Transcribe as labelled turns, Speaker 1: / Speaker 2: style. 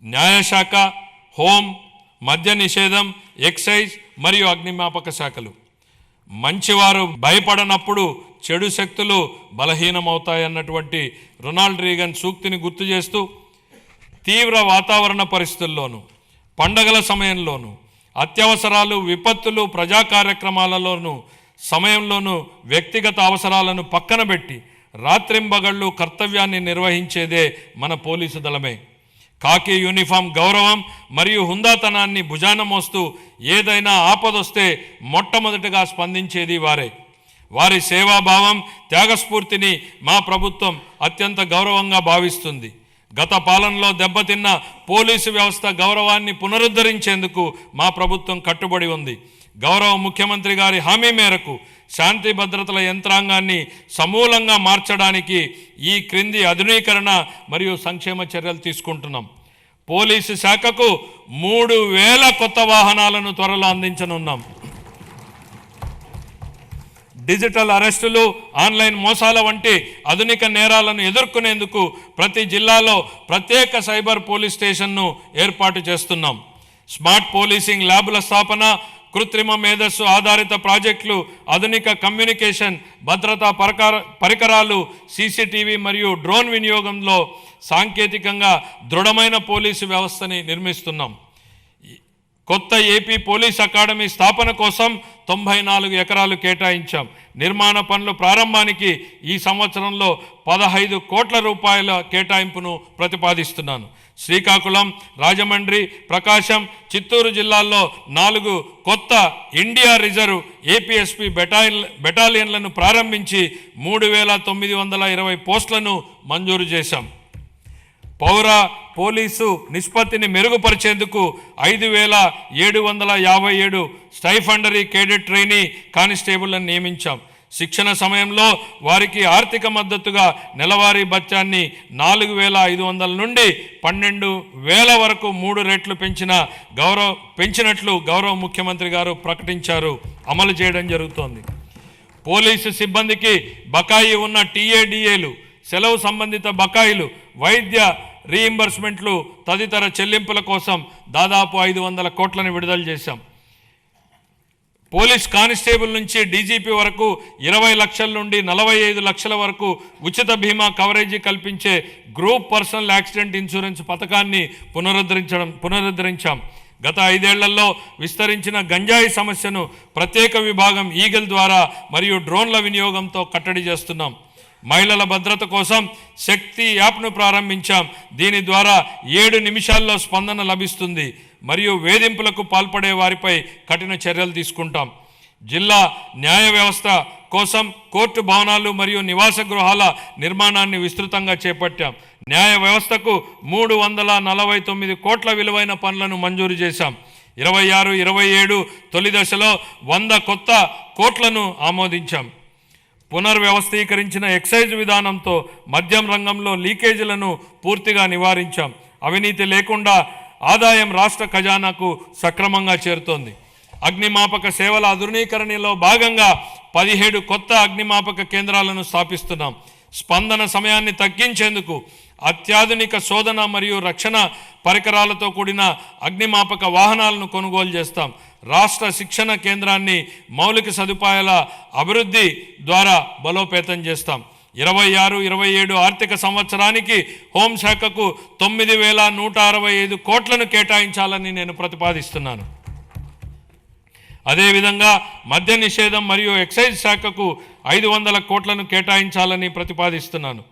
Speaker 1: న్యాయశాఖ, హోం, మద్య నిషేధం, ఎక్సైజ్ మరియు అగ్నిమాపక శాఖలు. మంచివారు భయపడనప్పుడు చెడు శక్తులు బలహీనమవుతాయన్నటువంటి రొనాల్డ్ రీగన్ సూక్తిని గుర్తు చేస్తూ తీవ్ర వాతావరణ పరిస్థితుల్లోనూ, పండగల సమయంలోనూ, అత్యవసరాలు, విపత్తులు, ప్రజా కార్యక్రమాలలోనూ సమయంలోనూ వ్యక్తిగత అవసరాలను పక్కన పెట్టి రాత్రింబగళ్ళు కర్తవ్యాన్ని నిర్వహించేదే మన పోలీసు దళమే. కాకి యూనిఫామ్ గౌరవం మరియు హుందాతనాన్ని భుజాన మోస్తూ ఏదైనా ఆపదొస్తే మొట్టమొదటిగా స్పందించేది వారే. వారి సేవాభావం, త్యాగస్ఫూర్తిని మా ప్రభుత్వం అత్యంత గౌరవంగా భావిస్తుంది. గత పాలనలో దెబ్బతిన్న పోలీసు వ్యవస్థ గౌరవాన్ని పునరుద్ధరించేందుకు మా ప్రభుత్వం కట్టుబడి ఉంది. గౌరవ ముఖ్యమంత్రి గారి హామీ మేరకు శాంతి భద్రతల యంత్రాంగాన్ని సమూలంగా మార్చడానికి ఈ క్రింది ఆధునీకరణ మరియు సంక్షేమ చర్యలు తీసుకుంటున్నాం. పోలీసు శాఖకు 3000 కొత్త వాహనాలను త్వరలో అందించనున్నాం. డిజిటల్ అరెస్టులు, ఆన్లైన్ మోసాల వంటి ఆధునిక నేరాలను ఎదుర్కొనేందుకు ప్రతి జిల్లాలో ప్రత్యేక సైబర్ పోలీస్ స్టేషన్ను ఏర్పాటు చేస్తున్నాం. స్మార్ట్ పోలీసింగ్ ల్యాబుల స్థాపన, కృత్రిమ మేధస్సు ఆధారిత ప్రాజెక్టులు, ఆధునిక కమ్యూనికేషన్ భద్రతా పరికరాలు, సీసీటీవీ మరియు డ్రోన్ వినియోగంలో సాంకేతికంగా దృఢమైన పోలీసు వ్యవస్థని నిర్మిస్తున్నాం. కొత్త ఏపీ పోలీస్ అకాడమీ స్థాపన కోసం 94 ఎకరాలు కేటాయించాం. నిర్మాణ పనుల ప్రారంభానికి ఈ సంవత్సరంలో 15 కోట్ల రూపాయల కేటాయింపును ప్రతిపాదిస్తున్నాను. శ్రీకాకుళం, రాజమండ్రి, ప్రకాశం, చిత్తూరు జిల్లాల్లో 4 కొత్త ఇండియా రిజర్వ్ ఏపీఎస్పీ బెటాలియన్లను ప్రారంభించి 3920 పోస్టులను మంజూరు చేశాం. పౌర పోలీసు నిష్పత్తిని మెరుగుపరిచేందుకు 5757 స్టైఫండరీ కేడెట్ ట్రైనీ కానిస్టేబుళ్లను నియమించాం. శిక్షణ సమయంలో వారికి ఆర్థిక మద్దతుగా నెలవారీ భత్యాన్ని 4500 నుండి 12000 వరకు 3 రెట్లు పెంచినట్లు గౌరవ ముఖ్యమంత్రి గారు ప్రకటించారు. అమలు చేయడం జరుగుతోంది. పోలీసు సిబ్బందికి బకాయి ఉన్న టీఏడీఏలు, సెలవు సంబంధిత బకాయిలు, వైద్య రీయింబర్స్మెంట్లు తదితర చెల్లింపుల కోసం దాదాపు 500 కోట్లను విడుదల చేశాం. పోలీస్ కానిస్టేబుల్ నుంచి డీజీపీ వరకు 20 లక్షల నుండి 45 లక్షల వరకు ఉచిత బీమా కవరేజీ కల్పించే గ్రూప్ పర్సనల్ యాక్సిడెంట్ ఇన్సూరెన్స్ పథకాన్ని పునరుద్ధరించాం. గత 5 ఏళ్లలో విస్తరించిన గంజాయి సమస్యను ప్రత్యేక విభాగం ఈగల్ ద్వారా మరియు డ్రోన్ల వినియోగంతో కట్టడి చేస్తున్నాం. మహిళల భద్రత కోసం శక్తి యాప్ను ప్రారంభించాం. దీని ద్వారా 7 నిమిషాల్లో స్పందన లభిస్తుంది మరియు వేధింపులకు పాల్పడే వారిపై కఠిన చర్యలు తీసుకుంటాం. జిల్లా న్యాయ వ్యవస్థ కోసం కోర్టు భవనాలు మరియు నివాస గృహాల నిర్మాణాన్ని విస్తృతంగా చేపట్టాం. న్యాయ వ్యవస్థకు 349 కోట్ల విలువైన పనులను మంజూరు చేశాం. 26-27 తొలి దశలో 100 కొత్త కోట్లను ఆమోదించాం. పునర్వ్యవస్థీకరించిన ఎక్సైజ్ విధానంతో మద్యం రంగంలో లీకేజీలను పూర్తిగా నివారించాం. అవినీతి లేకుండా ఆదాయం రాష్ట్ర ఖజానాకు సక్రమంగా చేరుతోంది. అగ్నిమాపక సేవల ఆధునీకరణలో భాగంగా 17 కొత్త అగ్నిమాపక కేంద్రాలను స్థాపిస్తున్నాం. స్పందన సమయాన్ని తగ్గించేందుకు అత్యాధునిక శోధన మరియు రక్షణ పరికరాలతో కూడిన అగ్నిమాపక వాహనాలను కొనుగోలు చేస్తాం. రాష్ట్ర శిక్షణ కేంద్రాన్ని మౌలిక సదుపాయాల అభివృద్ధి ద్వారా బలోపేతం చేస్తాం. 26-27 ఆర్థిక సంవత్సరానికి హోంశాఖకు 9165 కోట్లను కేటాయించాలని నేను ప్రతిపాదిస్తున్నాను. అదేవిధంగా మద్య నిషేధం మరియు ఎక్సైజ్ శాఖకు 500 కోట్లను కేటాయించాలని ప్రతిపాదిస్తున్నాను.